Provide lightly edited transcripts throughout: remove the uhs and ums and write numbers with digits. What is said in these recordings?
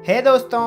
है दोस्तों,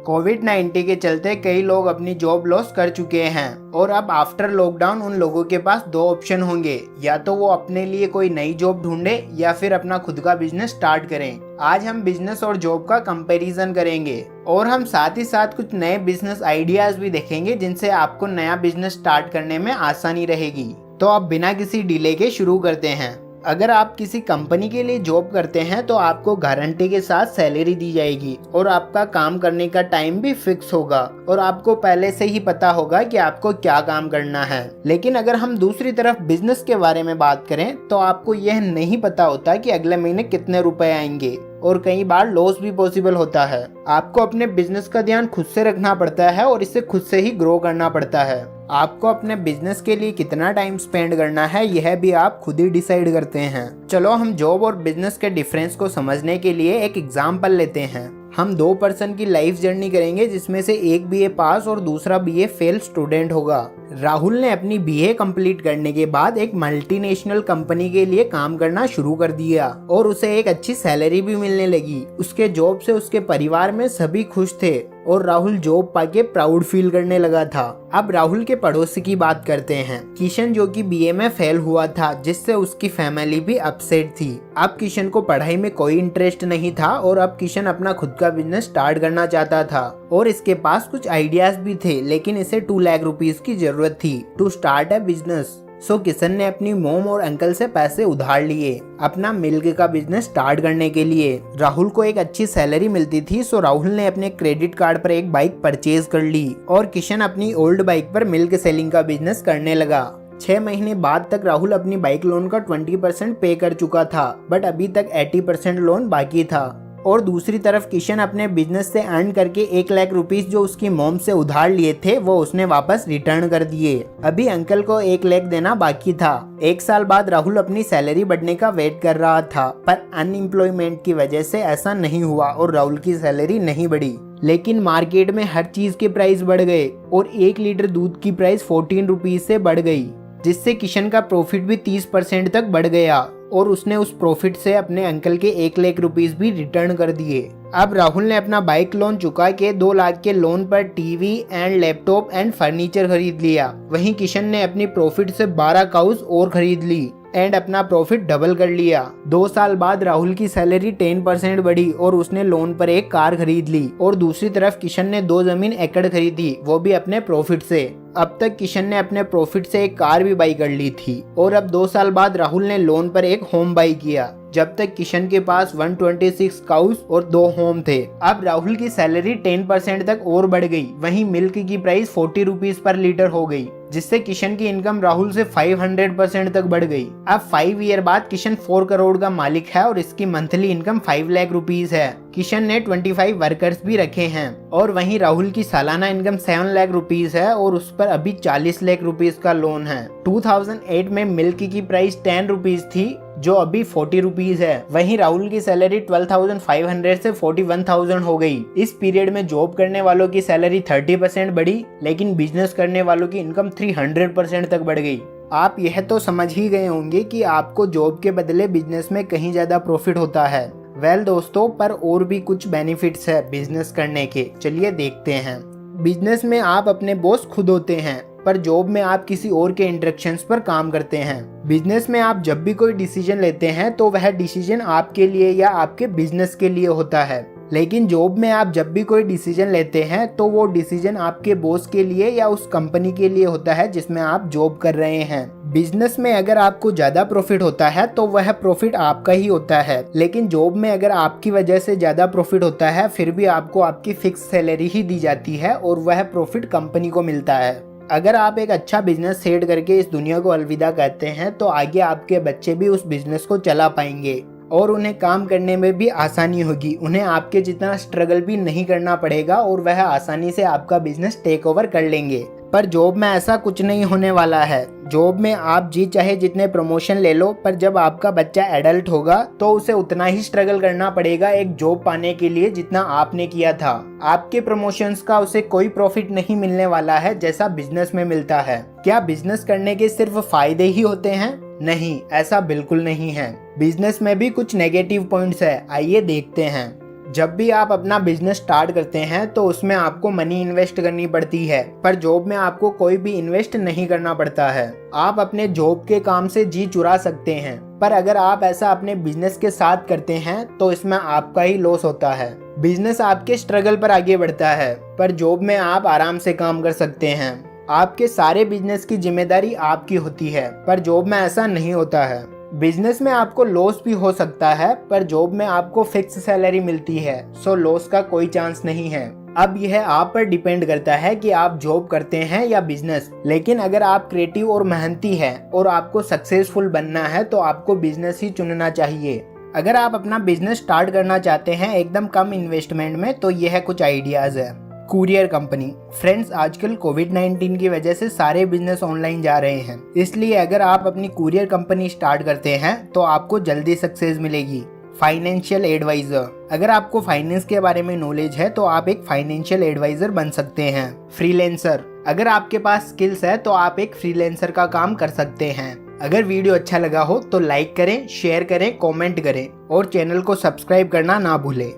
कोविड-19 के चलते कई लोग अपनी जॉब लॉस कर चुके हैं और अब आफ्टर लॉकडाउन उन लोगों के पास दो ऑप्शन होंगे, या तो वो अपने लिए कोई नई जॉब ढूंढे या फिर अपना खुद का बिजनेस स्टार्ट करें। आज हम बिजनेस और जॉब का कंपैरिजन करेंगे और हम साथ ही साथ कुछ नए बिजनेस आइडियाज भी देखेंगे जिनसे आपको नया बिजनेस स्टार्ट करने में आसानी रहेगी। तो अब बिना किसी डिले के शुरू करते हैं। अगर आप किसी कंपनी के लिए जॉब करते हैं तो आपको गारंटी के साथ सैलरी दी जाएगी और आपका काम करने का टाइम भी फिक्स होगा और आपको पहले से ही पता होगा कि आपको क्या काम करना है। लेकिन अगर हम दूसरी तरफ बिजनेस के बारे में बात करें तो आपको यह नहीं पता होता कि अगले महीने कितने रुपए आएंगे और कई बार लॉस भी पॉसिबल होता है। आपको अपने बिजनेस का ध्यान खुद से रखना पड़ता है और इसे खुद से ही ग्रो करना पड़ता है। आपको अपने बिजनेस के लिए कितना टाइम स्पेंड करना है यह भी आप खुद ही डिसाइड करते हैं। चलो हम जॉब और बिजनेस के डिफरेंस को समझने के लिए एक एग्जांपल लेते हैं। हम दो पर्सन की लाइफ जर्नी करेंगे जिसमें से एक बीए पास और दूसरा बीए फेल स्टूडेंट होगा। राहुल ने अपनी बीए कंप्लीट करने के बाद एक मल्टीनेशनल कंपनी के लिए काम करना शुरू कर दिया और उसे एक अच्छी सैलरी भी मिलने लगी। उसके जॉब से उसके परिवार में सभी खुश थे और राहुल जॉब पाके प्राउड फील करने लगा था। अब राहुल के पड़ोसी की बात करते हैं, किशन, जो कि बीए में फेल हुआ था, जिससे उसकी फैमिली भी अपसेट थी। अब किशन को पढ़ाई में कोई इंटरेस्ट नहीं था और अब किशन अपना खुद का बिजनेस स्टार्ट करना चाहता था और इसके पास कुछ आइडियाज भी थे, लेकिन इसे 2 लाख रुपीस की जरूरत थी टू स्टार्ट अ बिजनेस। सो किशन ने अपनी मोम और अंकल से पैसे उधार लिए अपना मिल्क का बिजनेस स्टार्ट करने के लिए। राहुल को एक अच्छी सैलरी मिलती थी, सो राहुल ने अपने क्रेडिट कार्ड पर एक बाइक परचेज कर ली और किशन अपनी ओल्ड बाइक पर मिल्क सेलिंग का बिजनेस करने लगा। 6 महीने बाद तक राहुल अपनी बाइक लोन का 20% पे कर चुका था, बट अभी तक 80% लोन बाकी था। और दूसरी तरफ किशन अपने बिजनेस से अर्न करके 1 लाख रुपीस जो उसकी मोम से उधार लिए थे वो उसने वापस रिटर्न कर दिए। अभी अंकल को 1 लाख देना बाकी था। 1 साल बाद राहुल अपनी सैलरी बढ़ने का वेट कर रहा था, पर अनएम्प्लॉयमेंट की वजह से ऐसा नहीं हुआ और राहुल की सैलरी नहीं बढ़ी। लेकिन मार्केट में हर चीज के प्राइस बढ़ गए और 1 लीटर दूध की प्राइस 14 रुपीज से बढ़ गई, जिससे किशन का प्रॉफिट भी 30% तक बढ़ गया और उसने उस प्रॉफिट से अपने अंकल के 1 लाख रुपीस भी रिटर्न कर दिए। अब राहुल ने अपना बाइक लोन चुका के 2 लाख के लोन पर TV and laptop and furniture खरीद लिया। वहीं किशन ने अपनी प्रॉफिट से 12 काउस और खरीद ली एंड अपना प्रॉफिट डबल कर लिया। 2 साल बाद राहुल की सैलरी 10% बढ़ी और उसने लोन पर एक कार खरीद ली और दूसरी तरफ किशन ने 2 जमीन एकड़ खरीदी, वो भी अपने प्रॉफिट से। अब तक किशन ने अपने प्रॉफिट से एक कार भी बाई कर ली थी और अब 2 साल बाद राहुल ने लोन पर एक होम बाई किया। जब तक किशन के पास 126 काउस और 2 होम थे। अब राहुल की सैलरी 10% तक और बढ़ गई। वहीं मिल्क की प्राइस 40 रुपीस पर लीटर हो गई, जिससे किशन की इनकम राहुल से 500% तक बढ़ गई। अब 5 ईयर बाद किशन 4 करोड़ का मालिक है और इसकी मंथली इनकम 5 लाख रुपीस है। किशन ने 25 वर्कर्स भी रखे हैं और वहीं राहुल की सालाना इनकम 7 लाख रुपीस है और उस पर अभी 40 लाख रुपीस का लोन है। 2008 में मिल्क की प्राइस 10 रुपीस थी, जो अभी 40 रुपीस है। वहीं राहुल की सैलरी 12,500 से 41,000 हो गई। इस पीरियड में जॉब करने वालों की सैलरी 30% बढ़ी, लेकिन बिजनेस करने वालों की इनकम 300% तक बढ़ गई। आप यह तो समझ ही गए होंगे कि आपको जॉब के बदले बिजनेस में कहीं ज्यादा प्रॉफिट होता है। वेल दोस्तों, पर और भी कुछ बेनिफिट्स है बिजनेस करने के, चलिए देखते हैं। बिजनेस में आप अपने बॉस खुद होते हैं, पर जॉब में आप किसी और के इंस्ट्रक्शंस पर काम करते हैं। बिजनेस में आप जब भी कोई डिसीजन लेते हैं तो वह डिसीजन आपके लिए या आपके बिजनेस के लिए होता है, लेकिन जॉब में आप जब भी कोई डिसीजन लेते हैं तो वो डिसीजन आपके बॉस के लिए या उस कंपनी के लिए होता है जिसमें आप जॉब कर रहे हैं। बिजनेस में अगर आपको ज्यादा प्रॉफिट होता है तो वह प्रॉफिट आपका ही होता है, लेकिन जॉब में अगर आपकी वजह से ज्यादा प्रॉफिट होता है फिर भी आपको आपकी फिक्स सैलरी ही दी जाती है और वह प्रॉफिट कंपनी को मिलता है। अगर आप एक अच्छा बिजनेस सेट करके इस दुनिया को अलविदा कहते हैं तो आगे आपके बच्चे भी उस बिजनेस को चला पाएंगे और उन्हें काम करने में भी आसानी होगी। उन्हें आपके जितना स्ट्रगल भी नहीं करना पड़ेगा और वह आसानी से आपका बिजनेस टेक ओवर कर लेंगे। पर जॉब में ऐसा कुछ नहीं होने वाला है। जॉब में आप जी चाहे जितने प्रमोशन ले लो, पर जब आपका बच्चा एडल्ट होगा तो उसे उतना ही स्ट्रगल करना पड़ेगा एक जॉब पाने के लिए जितना आपने किया था। आपके प्रमोशंस का उसे कोई प्रॉफिट नहीं मिलने वाला है जैसा बिजनेस में मिलता है। क्या बिजनेस करने के सिर्फ फायदे ही होते हैं? नहीं, ऐसा बिल्कुल नहीं है। बिजनेस में भी कुछ नेगेटिव पॉइंट्स है, आइए देखते हैं। जब भी आप अपना बिजनेस स्टार्ट करते हैं तो उसमें आपको मनी इन्वेस्ट करनी पड़ती है, पर जॉब में आपको कोई भी इन्वेस्ट नहीं करना पड़ता है। आप अपने जॉब के काम से जी चुरा सकते हैं, पर अगर आप ऐसा अपने बिजनेस के साथ करते हैं तो इसमें आपका ही लॉस होता है। बिजनेस आपके स्ट्रगल पर आगे बढ़ता है, पर जॉब में आप आराम से काम कर सकते हैं। आपके सारे बिजनेस की जिम्मेदारी आपकी होती है, पर जॉब में ऐसा नहीं होता है। बिजनेस में आपको लॉस भी हो सकता है, पर जॉब में आपको फिक्स सैलरी मिलती है, सो लॉस का कोई चांस नहीं है। अब यह आप पर डिपेंड करता है कि आप जॉब करते हैं या बिजनेस। लेकिन अगर आप क्रिएटिव और मेहनती हैं और आपको सक्सेसफुल बनना है तो आपको बिजनेस ही चुनना चाहिए। अगर आप अपना बिजनेस स्टार्ट करना चाहते हैं एकदम कम इन्वेस्टमेंट में, तो यह कुछ आइडियाज है। Courier company. फ्रेंड्स, आजकल कोविड-19 की वजह से सारे बिजनेस ऑनलाइन जा रहे हैं, इसलिए अगर आप अपनी कुरियर कंपनी स्टार्ट करते हैं तो आपको जल्दी सक्सेस मिलेगी। Financial adviser. अगर आपको फाइनेंस के बारे में नॉलेज है तो आप एक फाइनेंशियल एडवाइजर बन सकते हैं। फ्रीलांसर। अगर आपके पास स्किल्स है तो आप एक फ्रीलांसर का काम कर सकते हैं। अगर वीडियो अच्छा लगा हो तो लाइक करें, शेयर करें, कमेंट करें और चैनल को सब्सक्राइब करना ना भूलें।